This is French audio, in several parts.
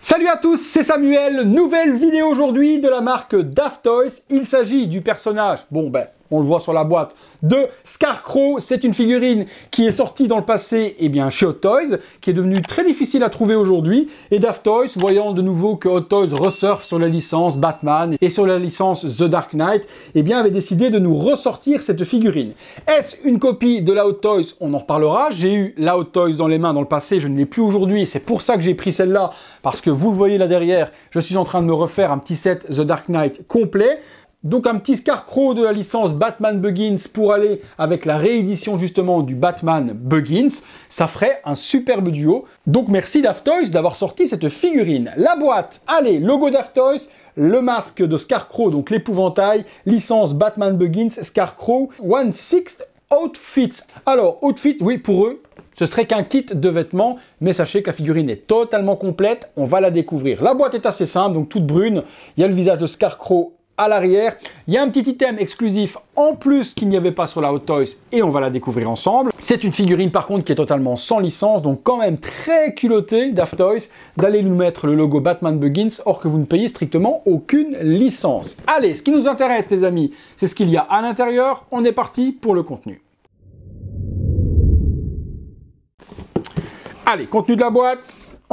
Salut à tous, c'est Samuel, nouvelle vidéo aujourd'hui de la marque Daft Toys. Il s'agit du personnage, on le voit sur la boîte, de Scarecrow. C'est une figurine qui est sortie dans le passé chez Hot Toys, qui est devenue très difficile à trouver aujourd'hui. Et Daft Toys, voyant de nouveau que Hot Toys ressurfe sur la licence Batman et sur la licence The Dark Knight, avait décidé de nous ressortir cette figurine. Est-ce une copie de la Hot Toys? On en reparlera. J'ai eu la Hot Toys dans les mains dans le passé, je ne l'ai plus aujourd'hui. C'est pour ça que j'ai pris celle-là, parce que vous le voyez là derrière, je suis en train de me refaire un petit set The Dark Knight complet. Donc un petit Scarecrow de la licence Batman Begins pour aller avec la réédition justement du Batman Begins. Ça ferait un superbe duo. Donc merci Daft Toys d'avoir sorti cette figurine. La boîte, allez, logo Daft Toys, le masque de Scarecrow, donc l'épouvantail, licence Batman Begins, Scarecrow, 1/6 Outfits. Alors, Outfits, oui, pour eux, ce serait qu'un kit de vêtements, mais sachez que la figurine est totalement complète, on va la découvrir. La boîte est assez simple, donc toute brune, il y a le visage de Scarecrow à l'arrière, il y a un petit item exclusif en plus qu'il n'y avait pas sur la Hot Toys et on va la découvrir ensemble. C'est une figurine par contre qui est totalement sans licence, donc quand même très culotté Daft Toys d'aller nous mettre le logo Batman Begins, or que vous ne payez strictement aucune licence. Allez, ce qui nous intéresse les amis, c'est ce qu'il y a à l'intérieur. On est parti pour le contenu. Allez, contenu de la boîte,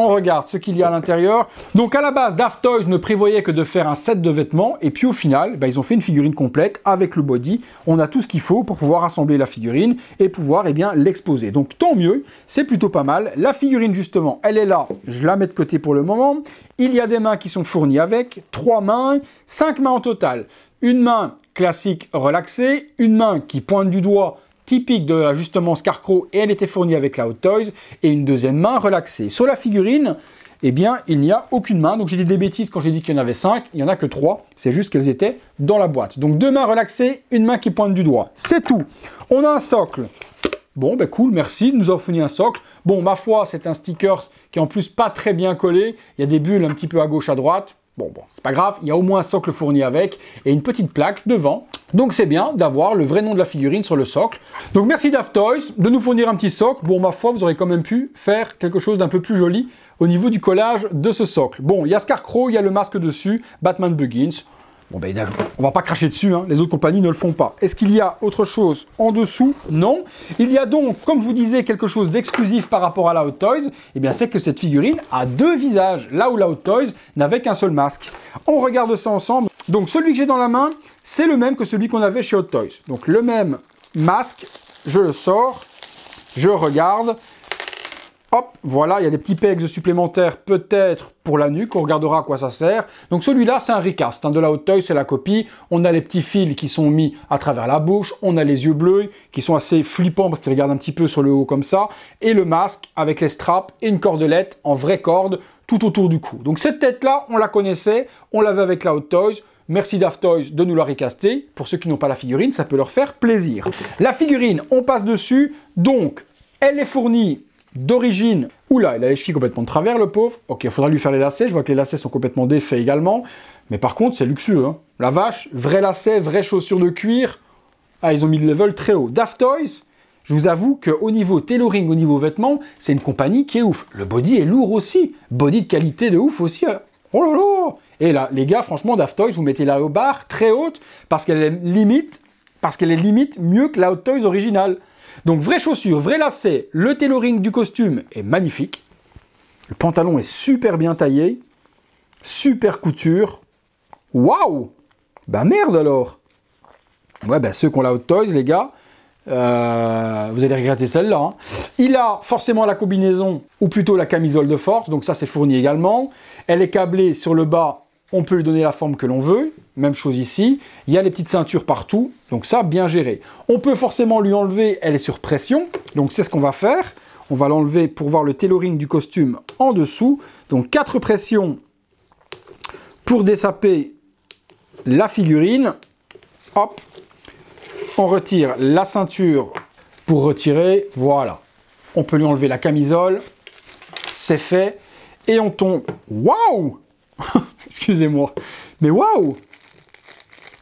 on regarde ce qu'il y a à l'intérieur. Donc à la base, Daft Toys ne prévoyait que de faire un set de vêtements, et puis au final, ils ont fait une figurine complète avec le body. On a tout ce qu'il faut pour pouvoir assembler la figurine et pouvoir l'exposer. Donc tant mieux, c'est plutôt pas mal. La figurine justement, elle est là, je la mets de côté pour le moment. Il y a des mains qui sont fournies avec, 3 mains, 5 mains en total. Une main classique relaxée, une main qui pointe du doigt, typique de l'ajustement Scarecrow, et elle était fournie avec la Hot Toys, et une deuxième main relaxée. Sur la figurine, il n'y a aucune main, donc j'ai dit des bêtises quand j'ai dit qu'il y en avait 5, il n'y en a que 3, c'est juste qu'elles étaient dans la boîte. Donc 2 mains relaxées, une main qui pointe du doigt, c'est tout. On a un socle. Bon, cool, merci de nous avoir fourni un socle. Bon, ma foi, c'est un stickers qui est en plus pas très bien collé, il y a des bulles un petit peu à gauche, à droite. Bon, c'est pas grave, il y a au moins un socle fourni avec et une petite plaque devant. Donc c'est bien d'avoir le vrai nom de la figurine sur le socle. Donc merci Daft Toys de nous fournir un petit socle. Bon, ma foi, vous aurez quand même pu faire quelque chose d'un peu plus joli au niveau du collage de ce socle. Bon, il y a Scarecrow, il y a le masque dessus, Batman Begins. Bon, on va pas cracher dessus, hein. Les autres compagnies ne le font pas. Est-ce qu'il y a autre chose en dessous? Non. Il y a donc, comme je vous disais, quelque chose d'exclusif par rapport à la Hot Toys. C'est que cette figurine a 2 visages, là où la Hot Toys n'avait qu'un seul masque. On regarde ça ensemble. Donc celui que j'ai dans la main, c'est le même que celui qu'on avait chez Hot Toys. Donc le même masque, je le sors, je regarde. Hop, voilà, il y a des petits pegs supplémentaires peut-être pour la nuque, on regardera à quoi ça sert. Donc celui-là, c'est un recast, de la Hot Toys, c'est la copie. On a les petits fils qui sont mis à travers la bouche, on a les yeux bleus qui sont assez flippants parce qu'ils regardent un petit peu sur le haut comme ça, et le masque avec les straps et une cordelette en vraie corde tout autour du cou. Donc cette tête-là, on la connaissait, on l'avait avec la Hot Toys. Merci Daft Toys de nous la recaster. Pour ceux qui n'ont pas la figurine, ça peut leur faire plaisir. La figurine, on passe dessus, donc elle est fournie d'origine. Oula, il a les chevilles complètement de travers, le pauvre. Ok, il faudra lui faire les lacets. Je vois que les lacets sont complètement défaits également. Mais par contre, c'est luxueux. Hein. La vache, vrai lacets, vraies chaussures de cuir. Ah, ils ont mis le level très haut. Daft Toys, je vous avoue qu'au niveau tailoring, au niveau vêtements, c'est une compagnie qui est ouf. Le body est lourd aussi. Body de qualité de ouf aussi. Oh là là! Et là, les gars, franchement, Daft Toys, vous mettez la barre très haute parce qu'elle est limite mieux que la Hot Toys originale. Donc, vraie chaussure, vrai lacet, le tailoring du costume est magnifique. Le pantalon est super bien taillé, super couture. Waouh! Merde alors! Ouais, ceux qui ont la Hot Toys, les gars, vous allez regretter celle-là. Hein. Il a forcément la combinaison, ou plutôt la camisole de force, donc ça c'est fourni également. Elle est câblée sur le bas, on peut lui donner la forme que l'on veut. Même chose ici, il y a les petites ceintures partout, donc ça, bien géré. On peut forcément lui enlever, elle est sur pression, donc c'est ce qu'on va faire. On va l'enlever pour voir le tailoring du costume en dessous. Donc 4 pressions pour dessaper la figurine. Hop, on retire la ceinture pour retirer, voilà. On peut lui enlever la camisole, c'est fait, et on tombe. Waouh! Excusez-moi, mais waouh!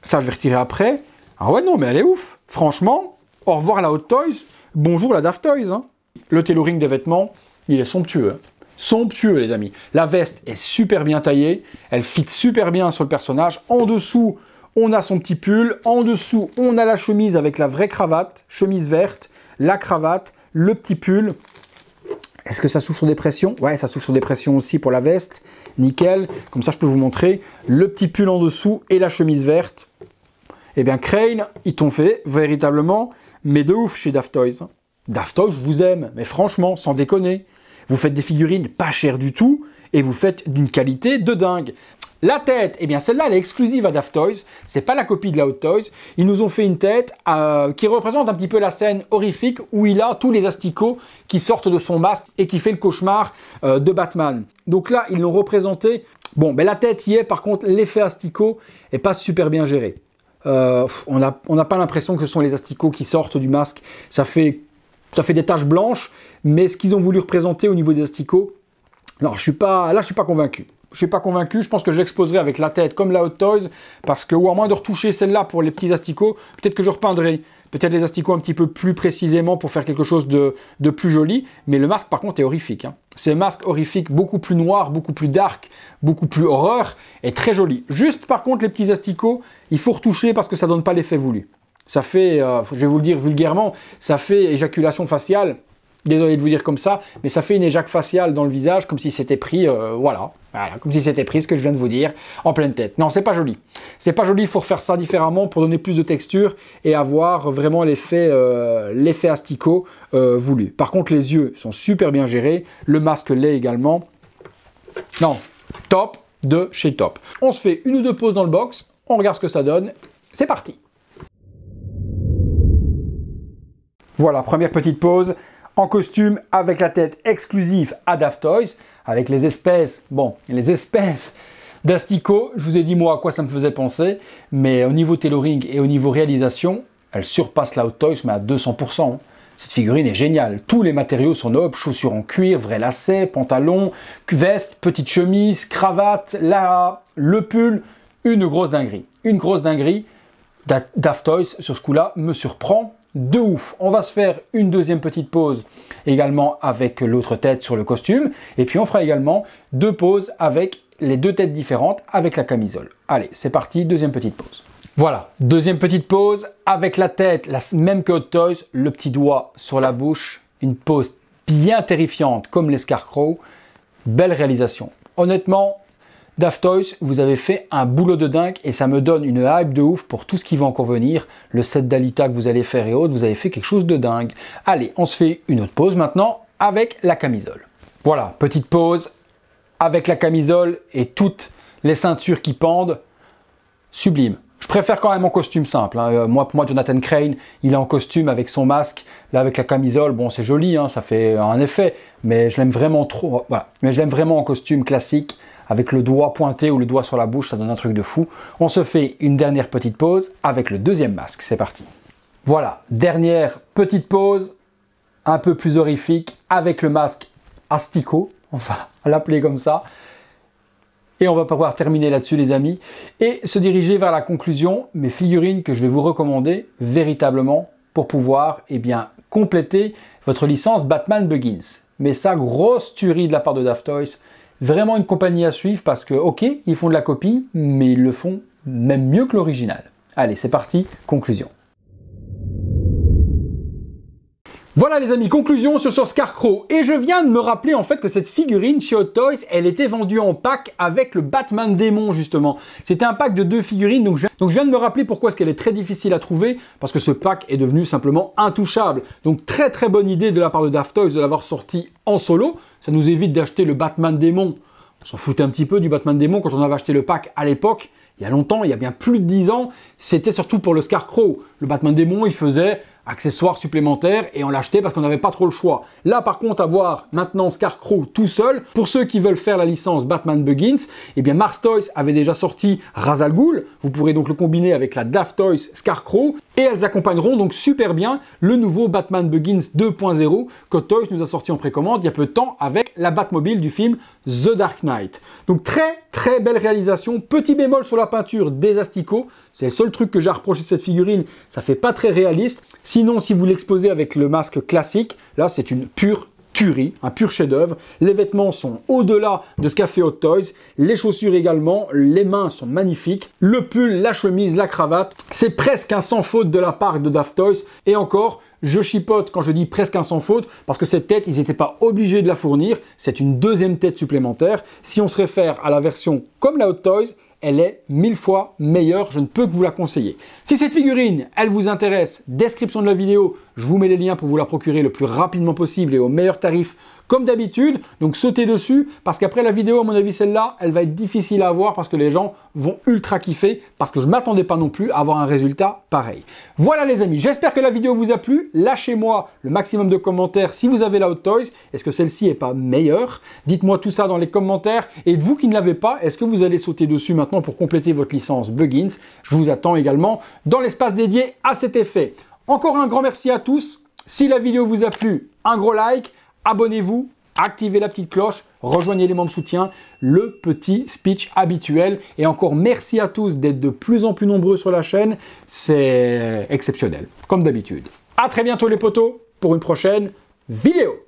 Ça, je vais retirer après. Ah ouais, non, mais elle est ouf. Franchement, au revoir la Hot Toys, bonjour la Daft Toys. Hein. Le tailoring des vêtements, il est somptueux. Hein. somptueux les amis. La veste est super bien taillée, elle fit super bien sur le personnage. En dessous, on a son petit pull. En dessous, on a la chemise avec la vraie cravate, chemise verte, la cravate, le petit pull. Est-ce que ça souffre sur des pressions? Ouais, ça souffre sur des pressions aussi pour la veste. Nickel. Comme ça, je peux vous montrer le petit pull en dessous et la chemise verte. Eh bien, Crane, ils t'ont fait véritablement, mais de ouf chez Daft Toys. Daft Toys, je vous aime, mais franchement, sans déconner. Vous faites des figurines pas chères du tout et vous faites d'une qualité de dingue. La tête, eh bien celle-là, elle est exclusive à Daft Toys. C'est pas la copie de la Hot Toys. Ils nous ont fait une tête qui représente un petit peu la scène horrifique où il a tous les asticots qui sortent de son masque et qui fait le cauchemar de Batman. Donc là, ils l'ont représenté. Bon, ben la tête y est. Par contre, l'effet asticot est pas super bien géré. On n'a pas l'impression que ce sont les asticots qui sortent du masque. Ça fait des taches blanches, mais ce qu'ils ont voulu représenter au niveau des asticots, non, je suis pas convaincu. Je suis pas convaincu, je pense que je l'exposerai avec la tête comme la Hot Toys, parce que, ou à moins de retoucher celle-là pour les petits asticots, peut-être que je repeindrai peut-être les asticots un petit peu plus précisément pour faire quelque chose de plus joli, mais le masque par contre est horrifique. Hein. C'est un masque horrifique, beaucoup plus noir, beaucoup plus dark, beaucoup plus horreur, et très joli. Juste par contre les petits asticots, il faut retoucher parce que ça donne pas l'effet voulu. Ça fait, je vais vous le dire vulgairement, ça fait éjaculation faciale. Désolé de vous dire comme ça, mais ça fait une éjac faciale dans le visage, comme si c'était pris, voilà, comme si c'était pris ce que je viens de vous dire, en pleine tête. Non, c'est pas joli. C'est pas joli, il faut refaire ça différemment pour donner plus de texture et avoir vraiment l'effet asticot voulu. Par contre, les yeux sont super bien gérés, le masque l'est également. Non, top de chez Top. On se fait une ou deux pauses dans le box, on regarde ce que ça donne, c'est parti. Voilà, première petite pause. En costume, avec la tête exclusive à Daft Toys, avec les espèces d'asticots. Je vous ai dit moi à quoi ça me faisait penser, mais au niveau tailoring et au niveau réalisation, elle surpasse la Hot Toys, mais à 200%. Hein. Cette figurine est géniale. Tous les matériaux sont nobles, chaussures en cuir, vrais lacets, pantalon, veste, petite chemise, cravate, le pull, une grosse dinguerie. Une grosse dinguerie. Daft Toys, sur ce coup-là, me surprend de ouf. On va se faire une deuxième petite pause également avec l'autre tête sur le costume. Et puis on fera également deux pauses avec les deux têtes différentes avec la camisole. Allez, c'est parti, deuxième petite pause. Voilà, deuxième petite pause avec la tête, la même que Hot Toys, le petit doigt sur la bouche. Une pose bien terrifiante comme les Scarecrow. Belle réalisation. Honnêtement, Daft Toys, vous avez fait un boulot de dingue et ça me donne une hype de ouf pour tout ce qui va encore venir. Le set d'Alita que vous allez faire et autres, vous avez fait quelque chose de dingue. Allez, on se fait une autre pause maintenant avec la camisole. Voilà, petite pause avec la camisole et toutes les ceintures qui pendent. Sublime. Je préfère quand même en costume simple. Hein. Moi, pour moi, Jonathan Crane, il est en costume avec son masque. Là, avec la camisole, bon, c'est joli, hein, ça fait un effet. Mais je l'aime vraiment trop. Voilà. Mais je l'aime vraiment en costume classique. Avec le doigt pointé ou le doigt sur la bouche, ça donne un truc de fou. On se fait une dernière petite pause avec le deuxième masque. C'est parti. Voilà, dernière petite pause, un peu plus horrifique, avec le masque asticot, on va l'appeler comme ça. Et on va pouvoir terminer là-dessus, les amis, et se diriger vers la conclusion, mes figurines que je vais vous recommander véritablement pour pouvoir compléter votre licence Batman Begins. Mais ça, grosse tuerie de la part de Daft Toys. Vraiment une compagnie à suivre parce que, ok, ils font de la copie, mais ils le font même mieux que l'original. Allez, c'est parti, conclusion. Voilà les amis, conclusion sur Scarecrow. Et je viens de me rappeler en fait que cette figurine chez Hot Toys, elle était vendue en pack avec le Batman démon justement. C'était un pack de 2 figurines, donc je viens de me rappeler pourquoi est-ce qu'elle est très difficile à trouver, parce que ce pack est devenu simplement intouchable. Donc très très bonne idée de la part de Daft Toys de l'avoir sorti en solo. Ça nous évite d'acheter le Batman démon. On s'en foutait un petit peu du Batman démon quand on avait acheté le pack à l'époque. Il y a longtemps, il y a bien plus de 10 ans, c'était surtout pour le Scarecrow. Le Batman démon, il faisait accessoires supplémentaires et on l'achetait parce qu'on n'avait pas trop le choix. Là par contre, avoir maintenant Scarecrow tout seul, pour ceux qui veulent faire la licence Batman Begins, eh bien Mars Toys avait déjà sorti Ra's al Ghul. Vous pourrez donc le combiner avec la Daft Toys Scarecrow et elles accompagneront donc super bien le nouveau Batman Begins 2.0 que Toys nous a sorti en précommande il y a peu de temps avec la Batmobile du film The Dark Knight. Donc très très belle réalisation. Petit bémol sur la peinture des asticots. C'est le seul truc que j'ai à reprocher de cette figurine. Ça fait pas très réaliste. Sinon, si vous l'exposez avec le masque classique, là c'est une pure tuerie, un pur chef-d'œuvre. Les vêtements sont au-delà de ce qu'a fait Hot Toys. Les chaussures également, les mains sont magnifiques. Le pull, la chemise, la cravate, c'est presque un sans faute de la part de Daft Toys. Et encore, je chipote quand je dis presque un sans faute, parce que cette tête, ils n'étaient pas obligés de la fournir. C'est une deuxième tête supplémentaire. Si on se réfère à la version comme la Hot Toys, elle est 1000 fois meilleure, je ne peux que vous la conseiller. Si cette figurine, elle vous intéresse, description de la vidéo, je vous mets les liens pour vous la procurer le plus rapidement possible et au meilleur tarif, comme d'habitude. Donc sautez dessus, parce qu'après la vidéo, à mon avis, celle-là, elle va être difficile à avoir parce que les gens vont ultra kiffer, parce que je ne m'attendais pas non plus à avoir un résultat pareil. Voilà les amis, j'espère que la vidéo vous a plu. Lâchez-moi le maximum de commentaires si vous avez la Hot Toys. Est-ce que celle-ci n'est pas meilleure? Dites-moi tout ça dans les commentaires. Et vous qui ne l'avez pas, est-ce que vous allez sauter dessus maintenant pour compléter votre licence Buggins? Je vous attends également dans l'espace dédié à cet effet. Encore un grand merci à tous. Si la vidéo vous a plu, un gros like, abonnez-vous, activez la petite cloche, rejoignez l'élément de soutien, le petit speech habituel. Et encore merci à tous d'être de plus en plus nombreux sur la chaîne. C'est exceptionnel, comme d'habitude. À très bientôt les potos pour une prochaine vidéo.